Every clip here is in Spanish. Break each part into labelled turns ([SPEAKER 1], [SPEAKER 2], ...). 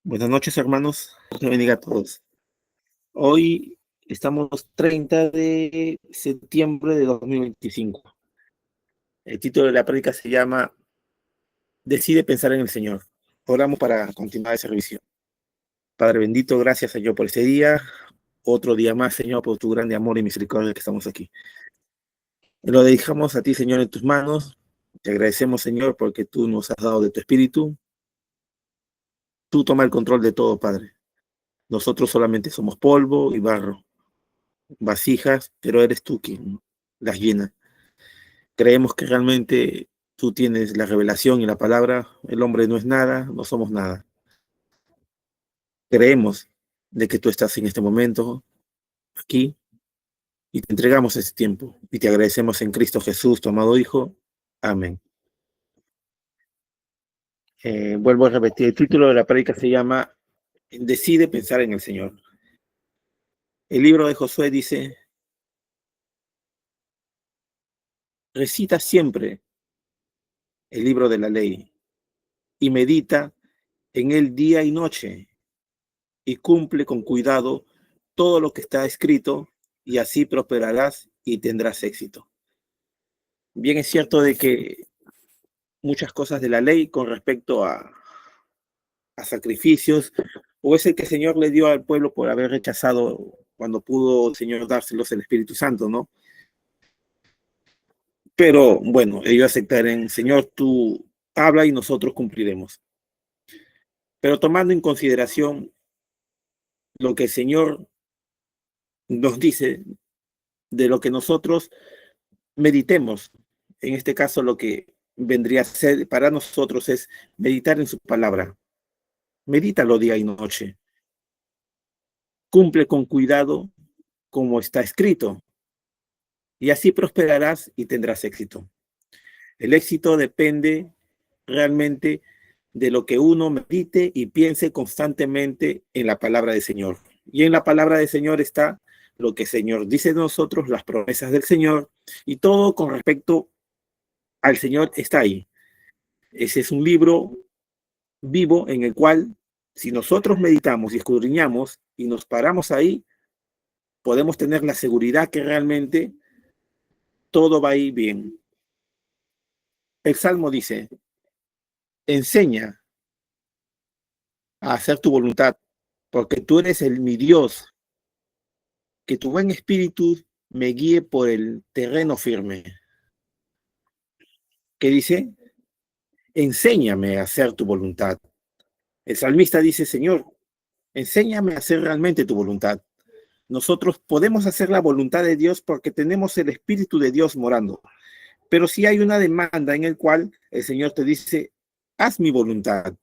[SPEAKER 1] Buenas noches, hermanos. Dios te bendiga a todos. Hoy estamos 30 de septiembre de 2025. El título de la prédica se llama Decide pensar en el Señor. Oramos para continuar el servicio. Padre bendito, gracias, Señor, por este día. Otro día más, Señor, por tu grande amor y misericordia que estamos aquí. Lo dedicamos a ti, Señor, en tus manos. Te agradecemos, Señor, porque tú nos has dado de tu espíritu. Tú toma el control de todo, Padre. Nosotros solamente somos polvo y barro, vasijas, pero eres tú quien las llena. Creemos que realmente tú tienes la revelación y la palabra. El hombre no es nada, no somos nada. Creemos de que tú estás en este momento aquí y te entregamos ese tiempo y te agradecemos en Cristo Jesús, tu amado Hijo. Amén. Vuelvo a repetir, el título de la prédica se llama Decide pensar en el Señor. El libro de Josué dice: recita siempre el libro de la ley y medita en él día y noche y cumple con cuidado todo lo que está escrito y así prosperarás y tendrás éxito. Bien es cierto de que muchas cosas de la ley con respecto a sacrificios, o es el que el Señor le dio al pueblo por haber rechazado cuando pudo el Señor dárselos el Espíritu Santo, ¿no? Pero bueno, ellos aceptarán: Señor, tú habla y nosotros cumpliremos. Pero tomando en consideración lo que el Señor nos dice, de lo que nosotros meditemos, en este caso lo que vendría a ser para nosotros es meditar en su palabra. Medítalo día y noche. Cumple con cuidado como está escrito y así prosperarás y tendrás éxito. El éxito depende realmente de lo que uno medite y piense constantemente en la palabra del Señor. Y en la palabra del Señor está lo que el Señor dice de nosotros, las promesas del Señor, y todo con respecto al Señor está ahí. Ese es un libro vivo en el cual, si nosotros meditamos y escudriñamos y nos paramos ahí, podemos tener la seguridad que realmente todo va a ir bien. El Salmo dice: enseña a hacer tu voluntad, porque tú eres mi Dios, que tu buen espíritu me guíe por el terreno firme. ¿Qué dice? Enséñame a hacer tu voluntad. El salmista dice: Señor, enséñame a hacer realmente tu voluntad. Nosotros podemos hacer la voluntad de Dios porque tenemos el Espíritu de Dios morando. Pero si hay una demanda en el cual el Señor te dice: haz mi voluntad.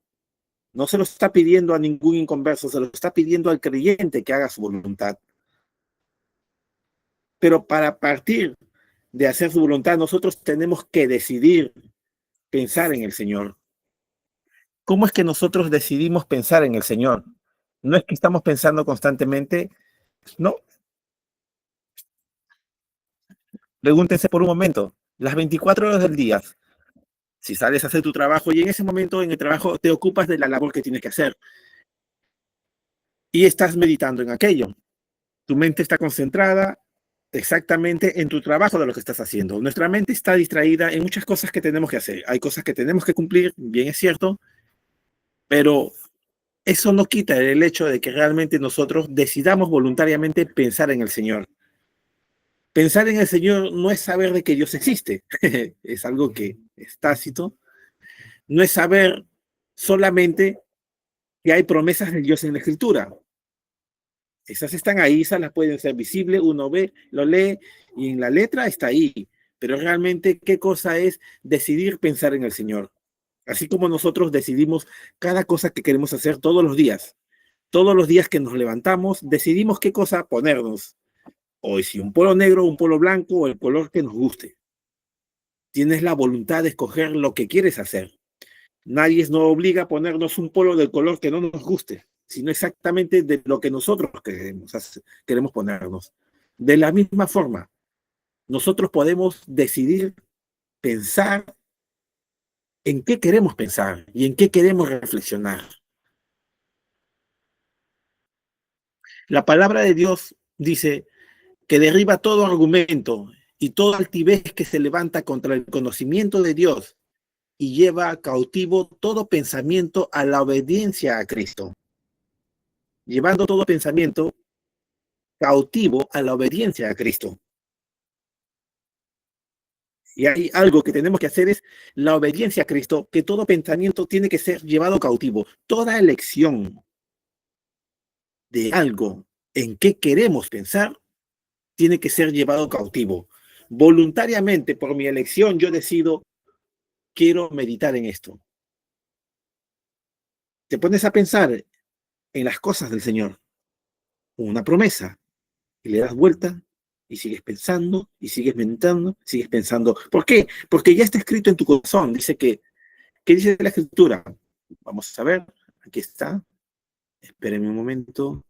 [SPEAKER 1] No se lo está pidiendo a ningún inconverso, se lo está pidiendo al creyente que haga su voluntad. Pero para partir de hacer su voluntad, nosotros tenemos que decidir pensar en el Señor. ¿Cómo es que nosotros decidimos pensar en el Señor? No es que estamos pensando constantemente, no. Pregúntense por un momento, las 24 horas del día, si sales a hacer tu trabajo y en ese momento en el trabajo te ocupas de la labor que tienes que hacer y estás meditando en aquello. Tu mente está concentrada exactamente en tu trabajo de lo que estás haciendo. Nuestra mente está distraída en muchas cosas que tenemos que hacer. Hay cosas que tenemos que cumplir, bien es cierto, pero eso no quita el hecho de que realmente nosotros decidamos voluntariamente pensar en el Señor. Pensar en el Señor no es saber de que Dios existe, es algo que es tácito. No es saber solamente que hay promesas de Dios en la Escritura. Esas están ahí, esas las pueden ser visibles, uno ve, lo lee y en la letra está ahí. Pero realmente, ¿qué cosa es decidir pensar en el Señor? Así como nosotros decidimos cada cosa que queremos hacer todos los días. Todos los días que nos levantamos, decidimos qué cosa ponernos. Hoy si un polo negro, un polo blanco o el color que nos guste. Tienes la voluntad de escoger lo que quieres hacer. Nadie nos obliga a ponernos un polo del color que no nos guste, sino exactamente de lo que nosotros queremos ponernos. De la misma forma, nosotros podemos decidir pensar en qué queremos pensar y en qué queremos reflexionar. La palabra de Dios dice que derriba todo argumento y toda altivez que se levanta contra el conocimiento de Dios y lleva cautivo todo pensamiento a la obediencia a Cristo, llevando todo pensamiento cautivo a la obediencia a Cristo. Y hay algo que tenemos que hacer es la obediencia a Cristo, que todo pensamiento tiene que ser llevado cautivo. Toda elección de algo en que queremos pensar tiene que ser llevado cautivo. Voluntariamente, por mi elección, yo decido, quiero meditar en esto. Te pones a pensar en las cosas del Señor, una promesa, y le das vuelta y sigues pensando, y sigues meditando, sigues pensando. ¿Por qué? Porque ya está escrito en tu corazón. Dice que, ¿qué dice la Escritura? Vamos a ver, aquí está. Espérenme un momento.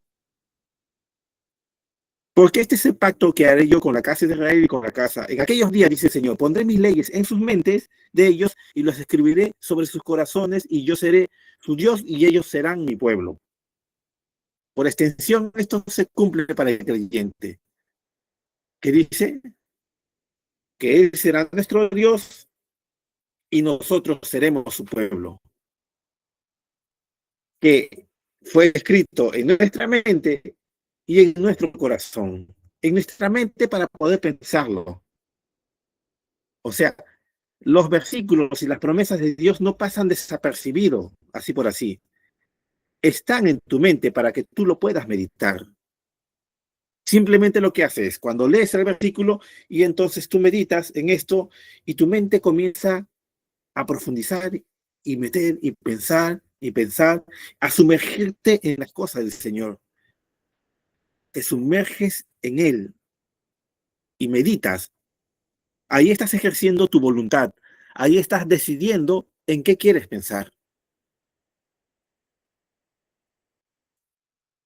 [SPEAKER 1] Porque este es el pacto que haré yo con la casa de Israel y con la casa. En aquellos días, dice el Señor, pondré mis leyes en sus mentes de ellos y las escribiré sobre sus corazones y yo seré su Dios y ellos serán mi pueblo. Por extensión, esto se cumple para el creyente, que dice que Él será nuestro Dios y nosotros seremos su pueblo, que fue escrito en nuestra mente y en nuestro corazón, en nuestra mente para poder pensarlo. O sea, los versículos y las promesas de Dios no pasan desapercibidos, así por así. Están en tu mente para que tú lo puedas meditar. Simplemente lo que haces cuando lees el versículo y entonces tú meditas en esto y tu mente comienza a profundizar y meter y pensar, a sumergirte en las cosas del Señor. Te sumerges en Él y meditas. Ahí estás ejerciendo tu voluntad. Ahí estás decidiendo en qué quieres pensar.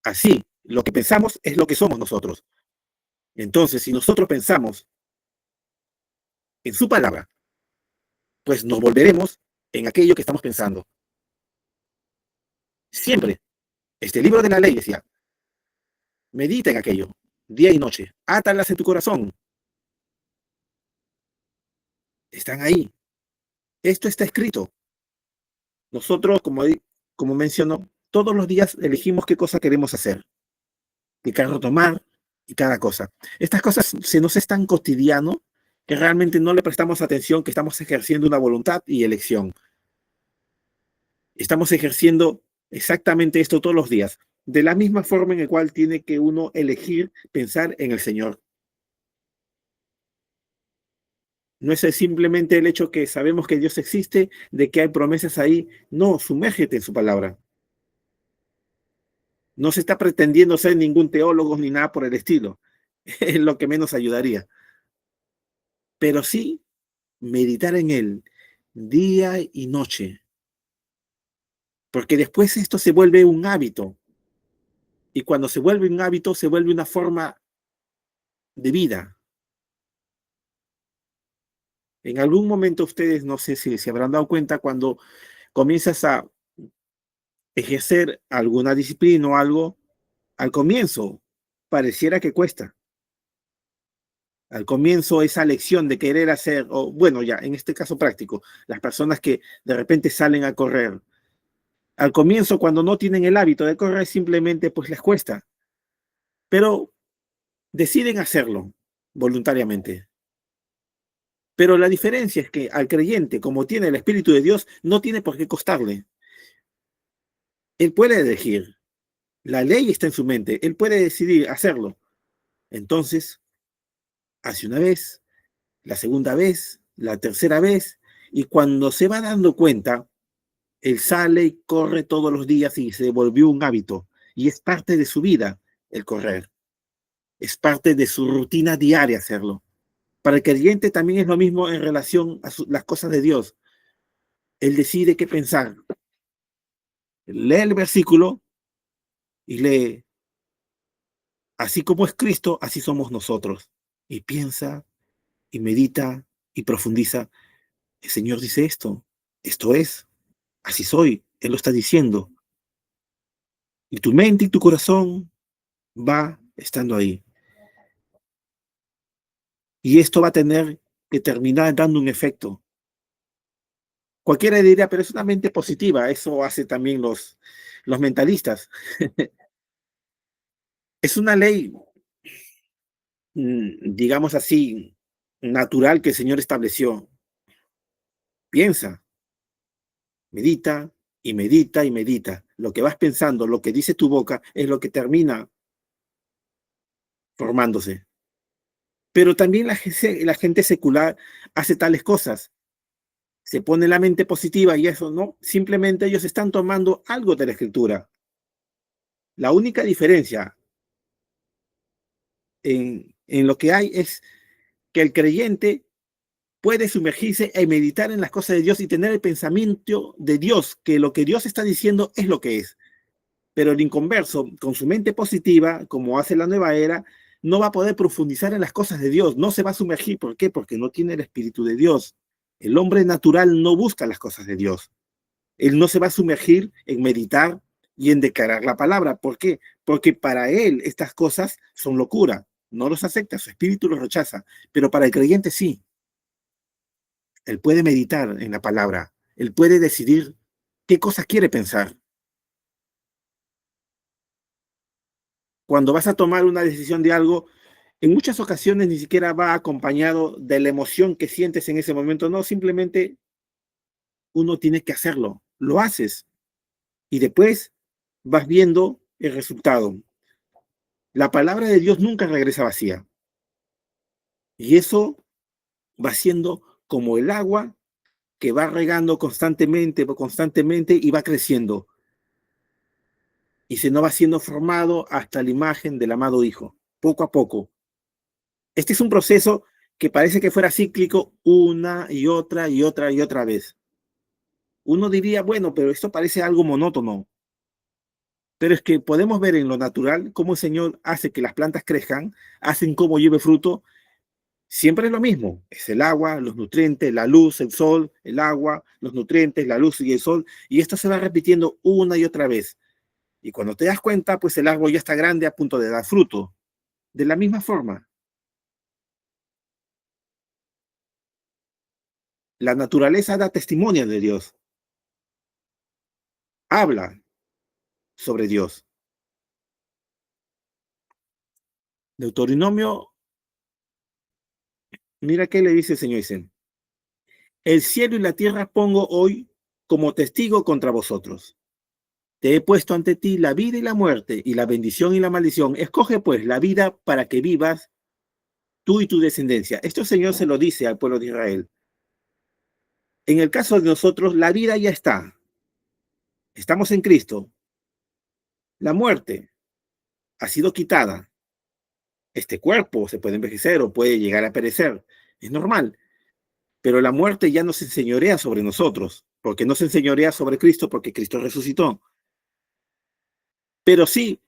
[SPEAKER 1] Así, lo que pensamos es lo que somos nosotros. Entonces, si nosotros pensamos en su palabra, pues nos volveremos en aquello que estamos pensando. Siempre, este libro de la ley decía, medita en aquello, día y noche, átalas en tu corazón. Están ahí. Esto está escrito. Nosotros, como menciono, todos los días elegimos qué cosa queremos hacer, qué carro tomar y cada cosa. Estas cosas se nos es tan cotidiano que realmente no le prestamos atención que estamos ejerciendo una voluntad y elección. Estamos ejerciendo exactamente esto todos los días, de la misma forma en la cual tiene que uno elegir pensar en el Señor. No es simplemente el hecho que sabemos que Dios existe, de que hay promesas ahí. No, sumérgete en su palabra. No se está pretendiendo ser ningún teólogo ni nada por el estilo. Es lo que menos ayudaría. Pero sí meditar en él día y noche. Porque después esto se vuelve un hábito. Y cuando se vuelve un hábito, se vuelve una forma de vida. En algún momento ustedes, no sé si se habrán dado cuenta, cuando comienzas a ejercer alguna disciplina o algo, al comienzo pareciera que cuesta. Al comienzo esa lección de querer hacer, o bueno, ya en este caso práctico, las personas que de repente salen a correr, al comienzo cuando no tienen el hábito de correr simplemente pues les cuesta, pero deciden hacerlo voluntariamente. Pero la diferencia es que al creyente, como tiene el Espíritu de Dios, no tiene por qué costarle. Él puede elegir. La ley está en su mente. Él puede decidir hacerlo. Entonces, hace una vez, la segunda vez, la tercera vez, y cuando se va dando cuenta, él sale y corre todos los días y se volvió un hábito. Y es parte de su vida el correr. Es parte de su rutina diaria hacerlo. Para el creyente también es lo mismo en relación a las cosas de Dios. Él decide qué pensar. Lee el versículo y lee, así como es Cristo, así somos nosotros. Y piensa y medita y profundiza. El Señor dice esto. Esto es. Así soy. Él lo está diciendo. Y tu mente y tu corazón va estando ahí. Y esto va a tener que terminar dando un efecto. Cualquiera diría, pero es una mente positiva, eso hace también los mentalistas. Es una ley, digamos así, natural que el Señor estableció. Piensa, medita y medita y medita. Lo que vas pensando, lo que dice tu boca, es lo que termina formándose. Pero también la gente secular hace tales cosas. Se pone la mente positiva y eso no. Simplemente ellos están tomando algo de la escritura. La única diferencia en lo que hay es que el creyente puede sumergirse e meditar en las cosas de Dios y tener el pensamiento de Dios, que lo que Dios está diciendo es lo que es. Pero el inconverso, con su mente positiva, como hace la nueva era, no va a poder profundizar en las cosas de Dios, no se va a sumergir. ¿Por qué? Porque no tiene el Espíritu de Dios. El hombre natural no busca las cosas de Dios. Él no se va a sumergir en meditar y en declarar la palabra. ¿Por qué? Porque para él estas cosas son locura. No los acepta, su espíritu los rechaza. Pero para el creyente sí. Él puede meditar en la palabra. Él puede decidir qué cosa quiere pensar. Cuando vas a tomar una decisión de algo, en muchas ocasiones ni siquiera va acompañado de la emoción que sientes en ese momento. No, simplemente uno tiene que hacerlo. Lo haces y después vas viendo el resultado. La palabra de Dios nunca regresa vacía. Y eso va siendo como el agua que va regando constantemente, constantemente y va creciendo. Y se no va siendo formado hasta la imagen del amado Hijo, poco a poco. Este es un proceso que parece que fuera cíclico una y otra y otra y otra vez. Uno diría, bueno, pero esto parece algo monótono. Pero es que podemos ver en lo natural cómo el Señor hace que las plantas crezcan, hacen cómo lleve fruto. Siempre es lo mismo, es el agua, los nutrientes, la luz, el sol, el agua, los nutrientes, la luz y el sol, y esto se va repitiendo una y otra vez. Y cuando te das cuenta, pues el árbol ya está grande a punto de dar fruto. De la misma forma, la naturaleza da testimonio de Dios, habla sobre Dios. Deuteronomio, mira qué le dice el Señor, dice, el cielo y la tierra pongo hoy como testigo contra vosotros. Te he puesto ante ti la vida y la muerte, y la bendición y la maldición. Escoge pues la vida para que vivas tú y tu descendencia. Esto el Señor se lo dice al pueblo de Israel. En el caso de nosotros, la vida ya está. Estamos en Cristo. La muerte ha sido quitada. Este cuerpo se puede envejecer o puede llegar a perecer. Es normal. Pero la muerte ya no se enseñorea sobre nosotros, porque no se enseñorea sobre Cristo, porque Cristo resucitó. Pero sí,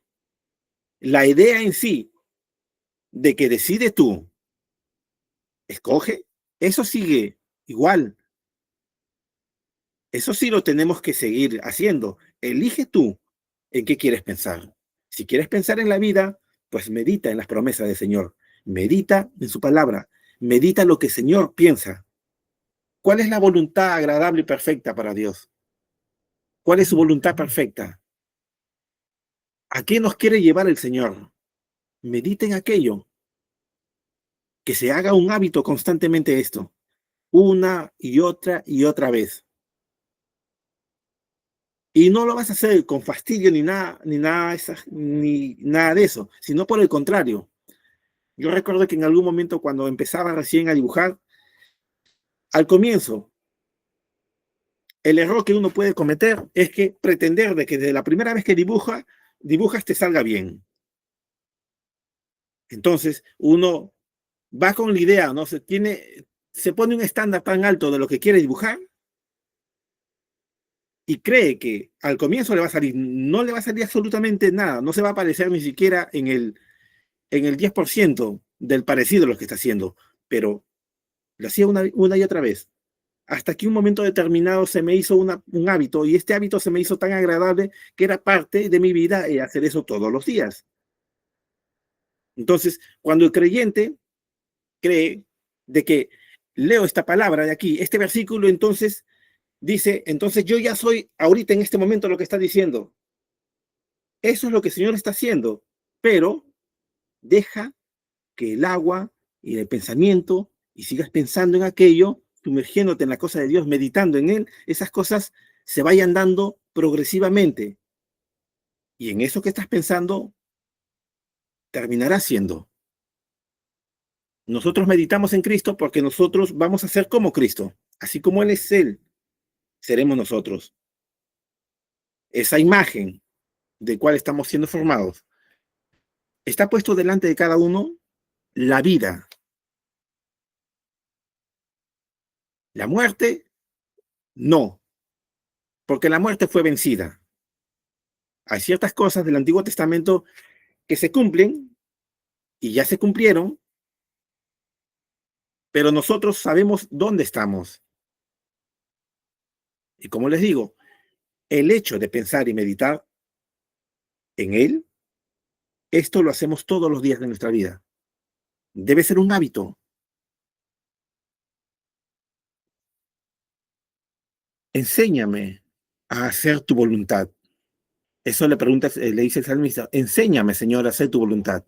[SPEAKER 1] la idea en sí de que decide tú, escoge, eso sigue igual. Eso sí lo tenemos que seguir haciendo. Elige tú en qué quieres pensar. Si quieres pensar en la vida, pues medita en las promesas del Señor. Medita en su palabra. Medita lo que el Señor piensa. ¿Cuál es la voluntad agradable y perfecta para Dios? ¿Cuál es su voluntad perfecta? ¿A qué nos quiere llevar el Señor? Medita en aquello. Que se haga un hábito constantemente esto. Una y otra vez. Y no lo vas a hacer con fastidio ni nada de eso, sino por el contrario. Yo recuerdo que en algún momento cuando empezaba recién a dibujar, al comienzo, el error que uno puede cometer es que pretender de que de la primera vez que dibujas te salga bien. Entonces, uno va con la idea, ¿no? Se pone un estándar tan alto de lo que quiere dibujar y cree que al comienzo le va a salir, no le va a salir absolutamente nada, no se va a parecer ni siquiera en el 10% del parecido a lo que está haciendo, pero lo hacía una y otra vez. Hasta que un momento determinado se me hizo un hábito y este hábito se me hizo tan agradable que era parte de mi vida y hacer eso todos los días. Entonces, cuando el creyente cree de que leo esta palabra de aquí, este versículo, entonces dice, entonces yo ya soy ahorita en este momento lo que está diciendo. Eso es lo que el Señor está haciendo, pero deja que el agua y el pensamiento y sigas pensando en aquello, sumergiéndote en la cosa de Dios, meditando en Él, esas cosas se vayan dando progresivamente. Y en eso que estás pensando, terminará siendo. Nosotros meditamos en Cristo porque nosotros vamos a ser como Cristo. Así como Él es Él, seremos nosotros. Esa imagen de cual estamos siendo formados. Está puesto delante de cada uno la vida. La muerte, no, porque la muerte fue vencida. Hay ciertas cosas del Antiguo Testamento que se cumplen y ya se cumplieron, pero nosotros sabemos dónde estamos. Y como les digo, el hecho de pensar y meditar en Él, esto lo hacemos todos los días de nuestra vida. Debe ser un hábito. Enséñame a hacer tu voluntad. Eso le preguntas, le dice el salmista, enséñame, Señor, a hacer tu voluntad.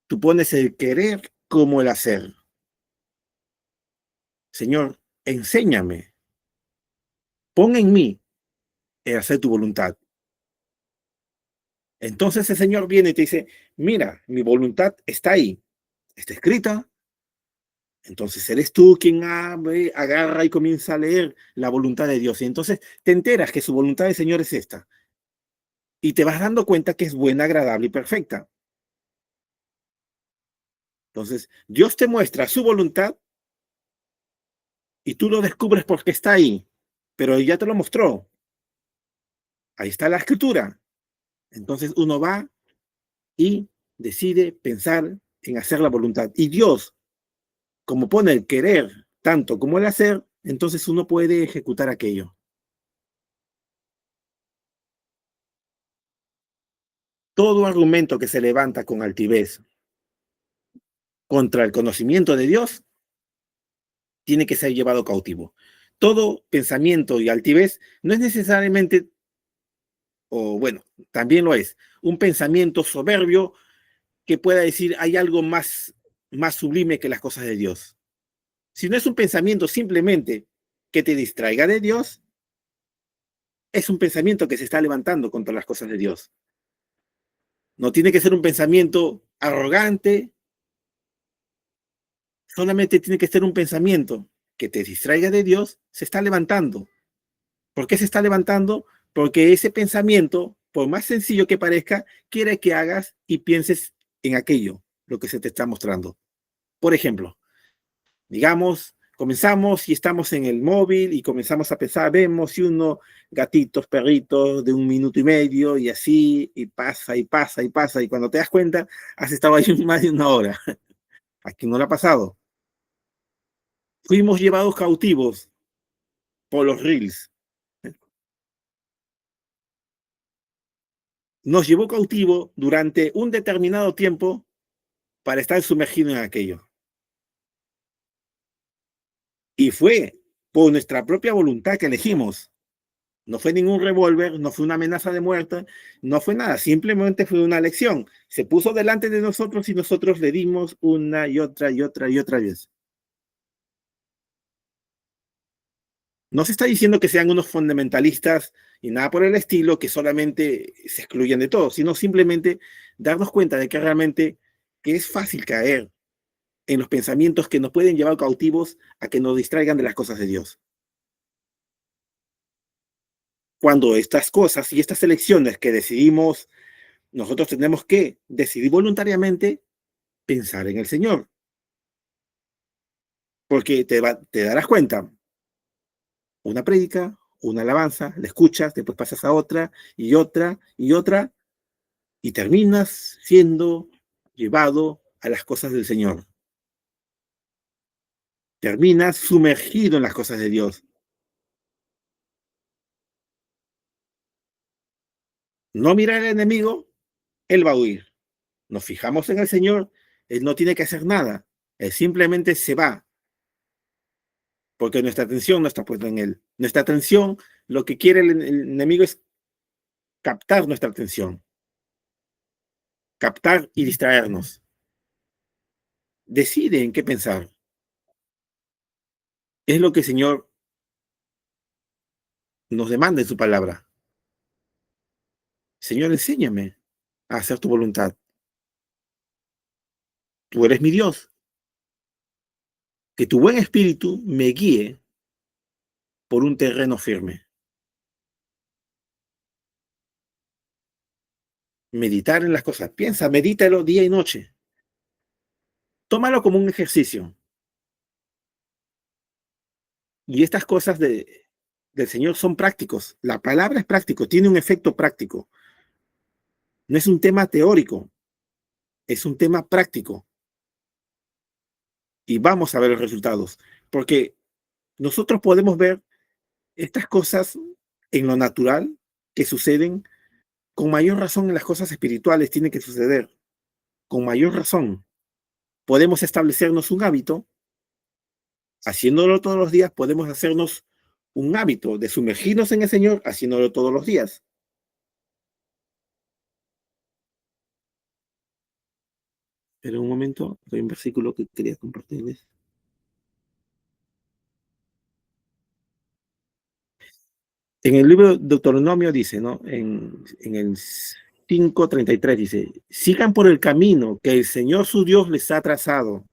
[SPEAKER 1] Tú pones el querer como el hacer. Señor, enséñame, pon en mí el hacer tu voluntad. Entonces el Señor viene y te dice, mira, mi voluntad está ahí, está escrita. Entonces eres tú quien agarra y comienza a leer la voluntad de Dios. Y entonces te enteras que su voluntad del Señor es esta. Y te vas dando cuenta que es buena, agradable y perfecta. Entonces Dios te muestra su voluntad y tú lo descubres porque está ahí. Pero ya te lo mostró. Ahí está la escritura. Entonces uno va y decide pensar en hacer la voluntad. Y Dios, como pone el querer tanto como el hacer, entonces uno puede ejecutar aquello. Todo argumento que se levanta con altivez contra el conocimiento de Dios tiene que ser llevado cautivo. Todo pensamiento y altivez no es necesariamente, o bueno, también lo es, un pensamiento soberbio que pueda decir hay algo más sublime que las cosas de Dios. Si no es un pensamiento simplemente que te distraiga de Dios, es un pensamiento que se está levantando contra las cosas de Dios. No tiene que ser un pensamiento arrogante, solamente tiene que ser un pensamiento que te distraiga de Dios, se está levantando. ¿Por qué se está levantando? Porque ese pensamiento, por más sencillo que parezca, quiere que hagas y pienses en aquello, lo que se te está mostrando. Por ejemplo, digamos, comenzamos y estamos en el móvil y comenzamos a pensar, vemos y uno, gatitos, perritos de 1 minuto y medio y así, y pasa y pasa y pasa, y cuando te das cuenta, has estado ahí más de 1 hora. ¿A quién no le ha pasado? Fuimos llevados cautivos por los reels. Nos llevó cautivo durante un determinado tiempo para estar sumergido en aquello. Y fue por nuestra propia voluntad que elegimos. No fue ningún revólver, no fue una amenaza de muerte, no fue nada, simplemente fue una lección. Se puso delante de nosotros y nosotros le dimos una y otra y otra y otra vez. No se está diciendo que sean unos fundamentalistas y nada por el estilo, que solamente se excluyen de todo, sino simplemente darnos cuenta de que realmente que es fácil caer en los pensamientos que nos pueden llevar cautivos a que nos distraigan de las cosas de Dios. Cuando estas cosas y estas elecciones que decidimos, nosotros tenemos que decidir voluntariamente pensar en el Señor, porque te darás cuenta, una prédica, una alabanza, la escuchas, después pasas a otra y otra y otra, y terminas siendo llevado a las cosas del Señor. Terminas sumergido en las cosas de Dios. No mirar al enemigo, él va a huir. nos fijamos en el Señor, Él no tiene que hacer nada. Él simplemente se va, porque nuestra atención no está puesta en Él. Nuestra atención, lo que quiere el enemigo es captar nuestra atención, captar y distraernos. Decide en qué pensar. Es lo que el Señor nos demanda en su palabra. Señor, enséñame a hacer tu voluntad. Tú eres mi Dios. Que tu buen espíritu me guíe por un terreno firme. Meditar en las cosas. Piensa, medítalo día y noche. Tómalo como un ejercicio. Y estas cosas del Señor son prácticos. La palabra es práctico, tiene un efecto práctico. No es un tema teórico, es un tema práctico. Y vamos a ver los resultados. Porque nosotros podemos ver estas cosas en lo natural que suceden, con mayor razón en las cosas espirituales tiene que suceder. Con mayor razón. Podemos establecernos un hábito, haciéndolo todos los días, podemos hacernos un hábito de sumergirnos en el Señor, haciéndolo todos los días. Pero un momento, hay un versículo que quería compartirles. En el libro de Deuteronomio dice, ¿no? En el 5:33 dice, sigan por el camino que el Señor su Dios les ha trazado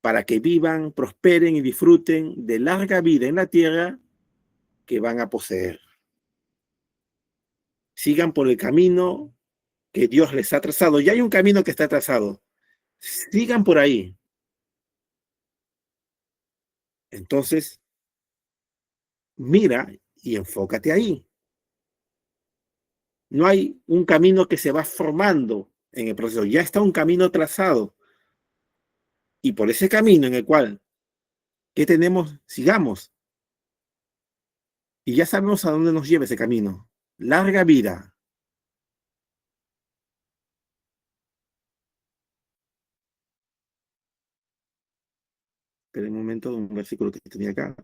[SPEAKER 1] para que vivan, prosperen y disfruten de larga vida en la tierra que van a poseer. Sigan por el camino que Dios les ha trazado. Ya hay un camino que está trazado. Sigan por ahí. Entonces, mira y enfócate ahí. No hay un camino que se va formando en el proceso, ya está un camino trazado. Y por ese camino en el cual, ¿qué tenemos? Sigamos. Y ya sabemos a dónde nos lleva ese camino. Larga vida. Pero en un momento, un versículo que tenía acá.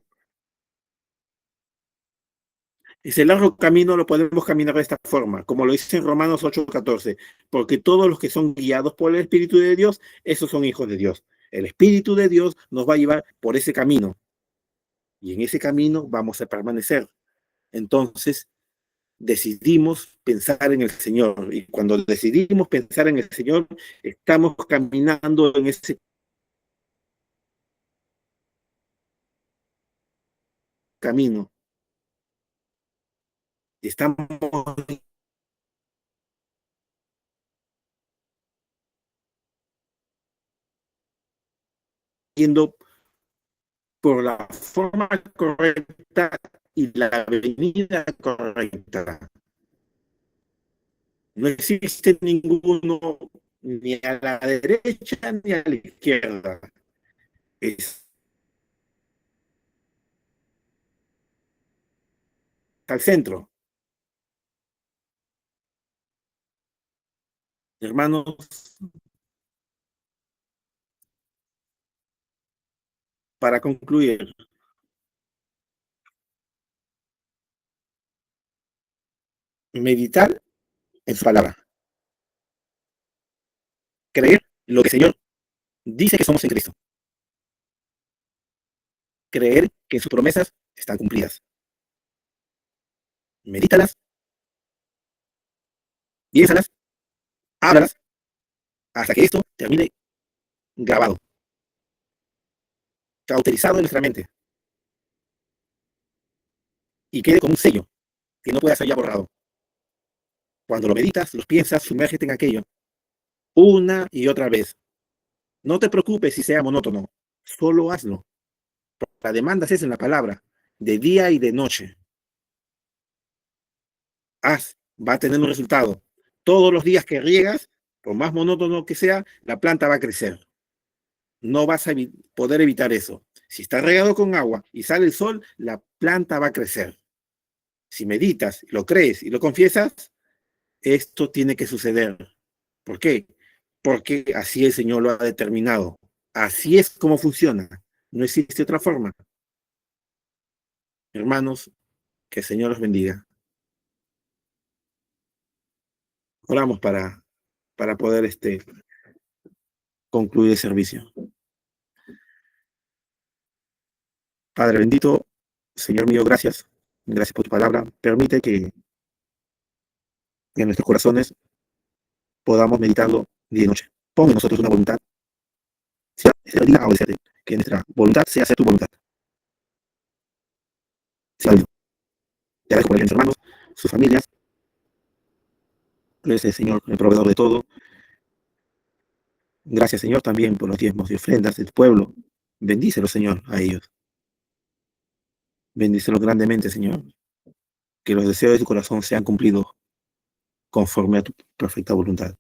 [SPEAKER 1] Ese largo camino lo podemos caminar de esta forma, como lo dice en Romanos 8:14, porque todos los que son guiados por el Espíritu de Dios, esos son hijos de Dios. El Espíritu de Dios nos va a llevar por ese camino y en ese camino vamos a permanecer. Entonces, decidimos pensar en el Señor y cuando decidimos pensar en el Señor, estamos caminando en ese camino. Estamos yendo por la forma correcta y la avenida correcta. No existe ninguno ni a la derecha ni a la izquierda. Es al centro. Hermanos, para concluir, meditar en su palabra, creer lo que el Señor dice que somos en Cristo, creer que sus promesas están cumplidas. Medítalas, piénsalas, háblalas, hasta que esto termine grabado, cauterizado en nuestra mente y quede como un sello que no pueda ser ya borrado. Cuando lo meditas, los piensas, sumérgete en aquello una y otra vez. No te preocupes si sea monótono, solo hazlo. La demanda es en la palabra, de día y de noche. Haz, va a tener un resultado. Todos los días que riegas, por más monótono que sea, la planta va a crecer. No vas a poder evitar eso. Si está regado con agua y sale el sol, la planta va a crecer. Si meditas, lo crees y lo confiesas, esto tiene que suceder. ¿Por qué? porque así el Señor lo ha determinado. Así es como funciona. No existe otra forma. Hermanos, que el Señor los bendiga. Oramos para poder concluir el servicio. Padre bendito, Señor mío, gracias. Gracias por tu palabra. Permite que en nuestros corazones podamos meditarlo día y noche. Pon en nosotros una voluntad, sea diga a obedecerte, que nuestra voluntad sea hacer tu voluntad. Sea Dios. Te agradezco por mis hermanos, sus familias. Tú eres el Señor, el proveedor de todo. Gracias, Señor, también por los diezmos y ofrendas del pueblo. Bendícelos, Señor, a ellos. Bendícelos grandemente, Señor. Que los deseos de tu corazón sean cumplidos conforme a tu perfecta voluntad.